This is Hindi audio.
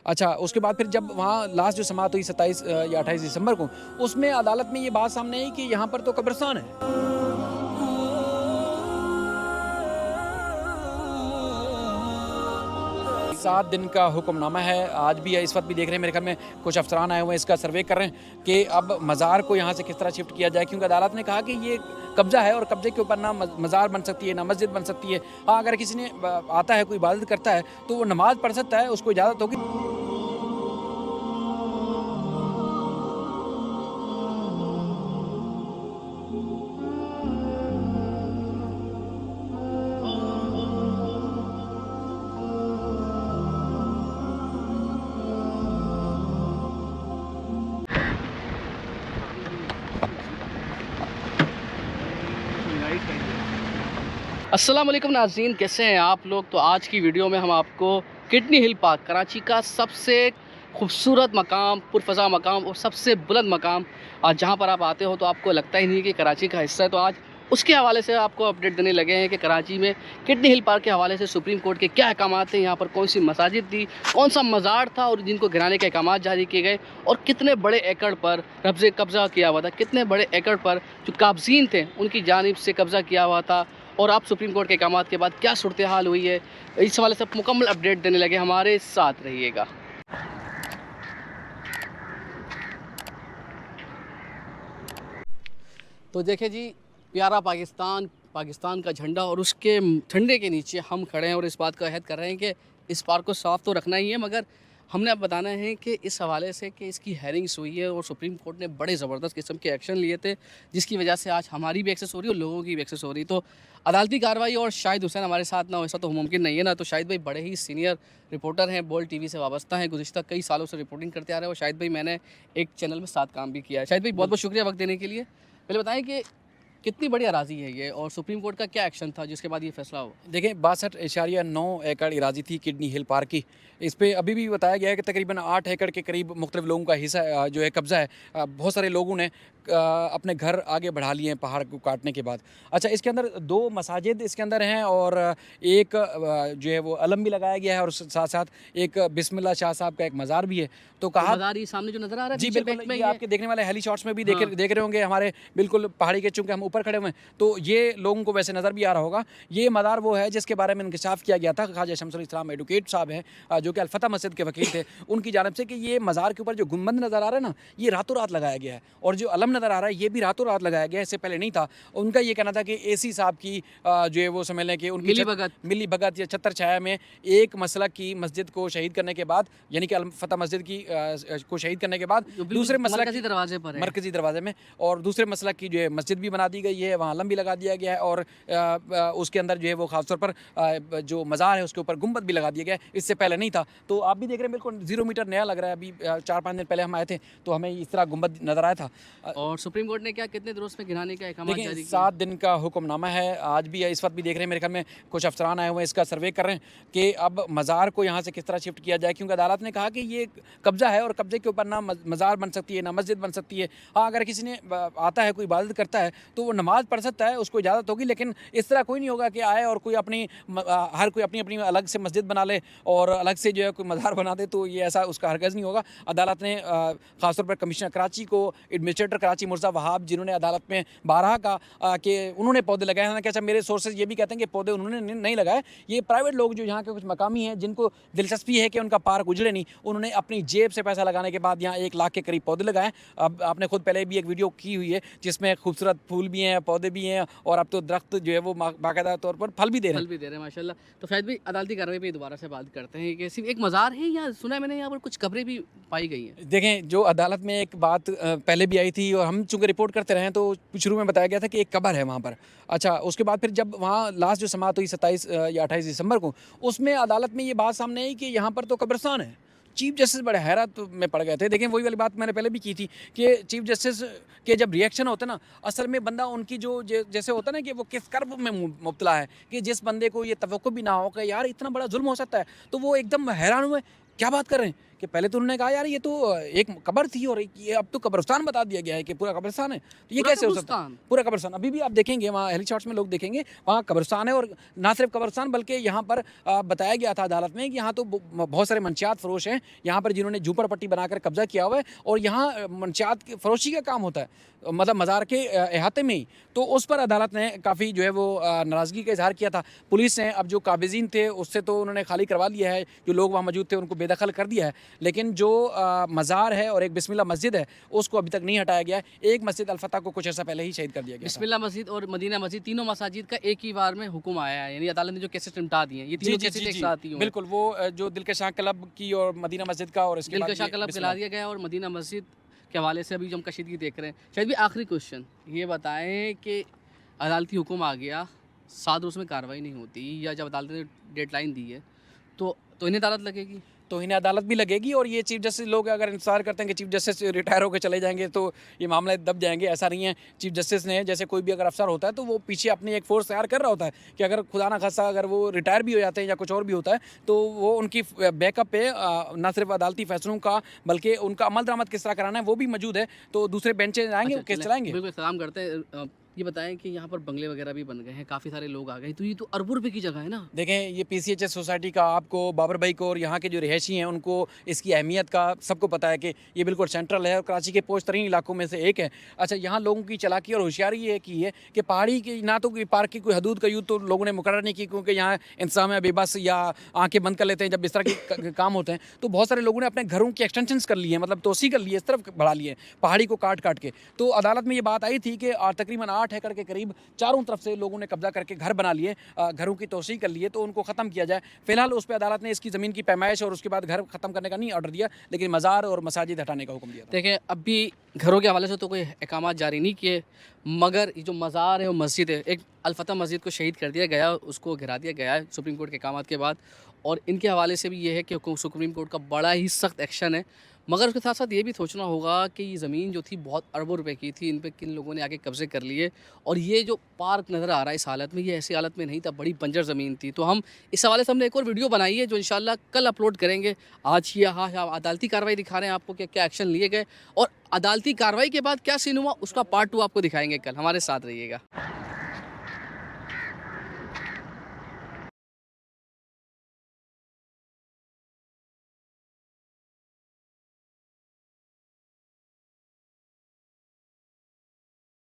अच्छा, उसके बाद फिर जब वहाँ लास्ट जो समाअत हुई 27 या 28 दिसंबर को, उसमें अदालत में ये बात सामने आई कि यहाँ पर तो कब्रिस्तान है। 7 दिन का हुक्मनामा है, आज भी है, इस वक्त भी देख रहे हैं, मेरे ख्याल में कुछ अफसरान आए हुए हैं, इसका सर्वे कर रहे हैं कि अब मज़ार को यहाँ से किस तरह शिफ्ट किया जाए, क्योंकि अदालत ने कहा कि ये कब्ज़ा है और कब्ज़े के ऊपर ना मज़ार बन सकती है, ना मस्जिद बन सकती है। हाँ, अगर किसी ने आता है, कोई इबादत करता है, तो वो नमाज़ पढ़ सकता है, उसको इजाज़त होगी। अस्सलाम वालेकुम नाज़रीन, कैसे हैं आप लोग। तो आज की वीडियो में हम आपको किडनी हिल पार्क, कराची का सबसे खूबसूरत मकाम, पुरफ़ज़ा मकाम और सबसे बुलंद मकाम, आज जहां पर आप आते हो तो आपको लगता ही नहीं कि कराची का हिस्सा है। तो आज उसके हवाले से आपको अपडेट देने लगे हैं कि कराची में किडनी हिल पार्क के हवाले से सुप्रीम कोर्ट के क्या अहकामात थे, यहाँ पर कौन सी मसाजिद थी, कौन सा मज़ार था और जिनको गिराने के अहकामात जारी किए गए, और कितने बड़े एकड़ पर कब्ज़ा किया हुआ था, कितने बड़े एकड़ पर जो काबज़ीन थे उनकी जानिब से कब्ज़ा किया हुआ था, और आप सुप्रीम कोर्ट के अहकामात के बाद क्या सूरत हाल हुई है, इस हवाले से मुकम्मल अपडेट देने लगे। हमारे साथ रहिएगा। तो देखें जी, प्यारा पाकिस्तान, पाकिस्तान का झंडा, और उसके झंडे के नीचे हम खड़े हैं और इस बात का अहद कर रहे हैं कि इस पार्क को साफ़ तो रखना ही है, मगर हमने अब बताना है कि इस हवाले से कि इसकी हेयरिंग्स हुई है और सुप्रीम कोर्ट ने बड़े ज़बरदस्त किस्म के एक्शन लिए थे, जिसकी वजह से आज हमारी भी एक्सेस हो रही है और लोगों की भी एक्सेस हो रही है। तो अदालती कार्रवाई, और शाहिद हुसैन हमारे साथ ना हो ऐसा तो मुमकिन नहीं है ना। तो शाहिद भाई बड़े ही सीनियर रिपोर्टर हैं, बोल टीवी से वाबस्ता हैं, गुज़िश्ता कई सालों से रिपोर्टिंग करते आ रहे हैं, और शाहिद भाई मैंने एक चैनल में साथ काम भी किया है। शाहिद भाई बहुत बहुत शुक्रिया वक्त देने के लिए। पहले बताएं कि कितनी बड़ी अराज़ी है ये, और सुप्रीम कोर्ट का क्या एक्शन था जिसके बाद ये फैसला हो। देखिए, 62.9 एकड़ अराज़ी थी किडनी हिल पार्क की। इस पे अभी भी बताया गया है कि तकरीबन 8 एकड़ के करीब मुख्तलिफ लोगों का हिस्सा जो है कब्ज़ा है। बहुत सारे लोगों ने अपने घर आगे बढ़ा लिए हैं पहाड़ को काटने के बाद। अच्छा, इसके अंदर 2 मसाजिद इसके अंदर हैं, और एक जो है वो अलम भी लगाया गया है, और साथ साथ एक बिस्मिल्लाह शाह साहब का एक मज़ार भी है। तो तो कहा मज़ार ये सामने जो नज़र आ रहा है जी पीछे बिल्कुल, बैक में, ये ये आपके देखने वाले हेली शॉट्स में भी हाँ। देख रहे होंगे हमारे बिल्कुल पहाड़ी के, चूँकि हम ऊपर खड़े हुए हैं, तो ये लोगों को वैसे नज़र भी आ रहा होगा। ये मज़ार वो है जिसके बारे में इंकशाफ किया गया था। ख्वाजा शम्सुल इस्लाम एडवोकेट साहब हैं, जो कि अल-फतह मस्जिद के वकील थे, उनकी जानिब से कि ये मज़ार के ऊपर जो गुंबद नज़र आ रहा है ना, ये रातों रात लगाया गया है, और जो अलम नज़र आ रहा है ये भी रातों रात लगाया गया है, इससे पहले नहीं था। उनका ये कहना था कि एसी साहब की जो है वो समझ लें कि उनकी मिली भगत या छत्र छाया में एक मसलक की मस्जिद को शहीद करने के बाद, यानी कि अल-फतह मस्जिद की को शहीद करने के बाद दूसरे मसलक मरकजी दरवाजे पर है, मरकजी दरवाजे में, और दूसरे मसलक की जो है मस्जिद भी बना दी गई है, वहाँ अलम भी लगा दिया गया है, और उसके अंदर जो है वो ख़ास तौर पर जो मज़ार है उसके ऊपर गुंबद भी लगा दिया गया है। इससे पहले नहीं था। तो आप भी देख रहे हैं, बिल्कुल 0 मीटर नया लग रहा है। अभी 4-5 दिन पहले हम आए थे तो हमें इस तरह गुंबद नज़र आया था। और सुप्रीम कोर्ट ने क्या कितने दिनों में गिराने का अहकाम देखिए, जारी किया। 7 दिन का हुक्मनामा है, आज भी है, इस वक्त भी देख रहे हैं, मेरे ख्याल में कुछ अफसरान आए हुए हैं, इसका सर्वे कर रहे हैं कि अब मज़ार को यहाँ से किस तरह शिफ्ट किया जाए, क्योंकि अदालत ने कहा कि ये कब्ज़ा है और कब्ज़े के ऊपर ना मज़ार बन सकती है, ना मस्जिद बन सकती है। हाँ, अगर किसी ने आता है, कोई इबादत करता है, तो वो नमाज़ पढ़ सकता है, उसको इजाज़त होगी, लेकिन इस तरह कोई नहीं होगा कि आए और कोई हर कोई अपनी अपनी अलग से मस्जिद बना ले और अलग से जो है कोई मज़ार बना दे, तो ये ऐसा उसका हरगज़ नहीं होगा। अदालत ने ख़ासतौर पर कमिश्नर कराची को, एडमिनिस्ट्रेटर कराची मुर्ज़ा वहाब, जिन्होंने अदालत में बारहा कहा कि उन्होंने पौधे लगाए हैं, अच्छा मेरे सोर्सेज ये भी कहते हैं कि पौधे उन्होंने नहीं लगाए, ये प्राइवेट लोग जो यहाँ के कुछ मकामी हैं जिनको दिलचस्पी है कि उनका पार्क उजड़े नहीं, उन्होंने अपनी जेब से पैसा लगाने के बाद यहाँ 1 लाख के करीब पौधे लगाए। अब आपने खुद पहले भी एक वीडियो की हुई है जिसमें खूबसूरत फूल भी हैं, पौधे भी हैं, और अब तो दरख्त जो है वो बाकायदा तौर पर फल भी दे रहे हैं। माशाल्लाह। तो शायद भी अदालती कार्रवाई पे दोबारा से बात करते हैं कि सिर्फ एक मज़ार है, या सुना है मैंने यहाँ पर कुछ कब्रें भी पाई गई हैं। देखें, जो अदालत में एक बात पहले भी आई थी और हम चूँकि रिपोर्ट करते रहे हैं, तो शुरू में बताया गया था कि एक कब्र है वहाँ पर। अच्छा, उसके बाद फिर जब वहाँ लास्ट जो समाअत हुई 27 या 28 दिसंबर को, उसमें अदालत में ये बात सामने आई कि यहाँ पर तो कब्रिस्तान है। चीफ जस्टिस बड़े हैरत में पड़ गए थे। देखें, वही वाली बात मैंने पहले भी की थी कि चीफ जस्टिस के जब रिएक्शन होते ना, असल में बंदा उनकी जो जैसे होता ना कि वो किस कर्ब में मुब्तला है, कि जिस बंदे को ये तवक्को भी ना हो कि यार इतना बड़ा जुल्म हो सकता है, तो वो एकदम हैरान हुए, क्या बात कर रहे हैं कि पहले तो उन्होंने कहा यार ये तो एक कब्र थी और ये अब तो कब्रिस्तान बता दिया गया है कि पूरा कब्रिस्तान है, तो ये पूरा कैसे हो सकता है? कब्रिस्तान? पूरा कब्रिस्तान अभी भी आप देखेंगे वहाँ हेली शॉट्स में लोग देखेंगे वहाँ कब्रिस्तान है, और ना सिर्फ कब्रिस्तान बल्कि यहाँ पर बताया गया था अदालत में कि यहाँ तो बहुत सारे मंशियात फरोश हैं यहाँ पर जिन्होंने झूंपड़पट्टी बनाकर कब्जा किया हुआ है, और यहाँ मंशियात की फरोशी का काम होता है मतलब मज़ार के अहाते में ही। तो उस पर अदालत ने काफ़ी जो है वो नाराज़गी का इजहार किया था। पुलिस ने अब जो काबिज़ीन थे उससे तो उन्होंने खाली करवा लिया है, जो लोग वहाँ मौजूद थे उनको बेदखल कर दिया है, लेकिन जो मज़ार है और एक बिस्मिल्लाह मस्जिद है उसको अभी तक नहीं हटाया गया है। एक मस्जिद अल-फतह को कुछ अर्सा पहले ही शहीद कर दिया गया था। बिस्मिल्लाह मस्जिद और मदीना मस्जिद तीनों मसाजिद का एक ही बार में हुक्म आया है, यानी अदालत ने जो केसेस निपटा दिए हैं, ये तीनों केसेस एक साथ ही हुए हैं। बिल्कुल, वो जो दिलकशां क्लब की और मदीना मस्जिद का और इसके बाद दिलकशा ये क्लब बिस्मिल्लाह। खिला दिया गया और मदीना मस्जिद के हवाले से अभी जो हम कशीदगी देख रहे हैं। शायद भी आखिरी क्वेश्चन ये बताएं कि अदालती हुक्म आ गया, 7 रोज़ में कार्रवाई नहीं होती, या जब अदालत ने डेडलाइन दी है तो इन्हें अदालत लगेगी? तो इन्हें अदालत भी लगेगी, और ये चीफ जस्टिस लोग अगर इंतजार करते हैं कि चीफ जस्टिस रिटायर होकर चले जाएंगे तो ये मामले दब जाएंगे, ऐसा नहीं है। चीफ जस्टिस ने जैसे कोई भी अगर अफसर होता है तो वो पीछे अपनी एक फोर्स तैयार कर रहा होता है कि अगर खुदा ना खासा अगर वो रिटायर भी हो जाते हैं या कुछ और भी होता है तो वो उनकी बैकअप पे ना सिर्फ अदालती फैसलों का बल्कि उनका अमल दरामद किस तरह कराना है वो भी मौजूद है, तो दूसरे बेंचेज आएंगे, केस चलाएंगे। बिल्कुल सलाम करते हैं। ये बताएं कि यहाँ पर बंगले वगैरह भी बन गए हैं, काफ़ी सारे लोग आ गए, तो ये तो अरबों रुपए की जगह है ना? देखें, ये पीसीएचएस सोसाइटी का आपको, बाबर भाई को और यहाँ के जो रिहायशी हैं उनको इसकी अहमियत का सबको पता है कि ये बिल्कुल सेंट्रल है और कराची के पोश तरीन इलाकों में से एक है। अच्छा, यहाँ लोगों की चालाकी और होशियारी ये की है कि पहाड़ी की ना तो कोई पार्क की कोई हदूद का यूँ तो लोगों ने मुकर्रर नहीं की, क्योंकि यहाँ इंतजाम है बेबस या आँखें बंद कर लेते हैं जब इस तरह के काम होते हैं, तो बहुत सारे लोगों ने अपने घरों की एक्सटेंशंस कर ली है, मतलब तोसी कर ली है, इस तरफ बढ़ा लिए पहाड़ी को काट काट के। तो अदालत में ये बात आई थी कि तकरीबन 8 एकड़ के करीब चारों तरफ से लोगों ने कब्जा करके घर बना लिए, घरों की तोसी कर लिए, तो उनको ख़त्म किया जाए। फिलहाल उस पर अदालत ने इसकी ज़मीन की पैमाइश और उसके बाद घर ख़त्म करने का नहीं ऑर्डर दिया, लेकिन मज़ार और मसाजिद हटाने का हुक्म दिया था। देखिए, अभी घरों के हवाले से तो कोई अहकाम जारी नहीं किए, मगर ये जो मज़ार है और मस्जिद है, एक अल-फतह मस्जिद को शहीद कर दिया गया, उसको गिरा दिया गया है सुप्रीम कोर्ट के अहकाम के बाद, और इनके हवाले से भी ये है कि सुप्रीम कोर्ट का बड़ा ही सख्त एक्शन है। मगर उसके साथ साथ ये भी सोचना होगा कि ये ज़मीन जो थी बहुत अरबों रुपए की थी, इन पे किन लोगों ने आके कब्ज़े कर लिए, और ये जो पार्क नज़र आ रहा है इस हालत में, ये ऐसी हालत में नहीं था, बड़ी बंजर ज़मीन थी। तो हम इस हवाले से हमने एक और वीडियो बनाई है जो इंशाल्लाह कल अपलोड करेंगे। आज ये हाँ अदालती कार्रवाई दिखा रहे हैं आपको कि क्या एक्शन लिए गए, और अदालती कार्रवाई के बाद क्या सीन हुआ उसका पार्ट 2 आपको दिखाएंगे कल। हमारे साथ रहिएगा।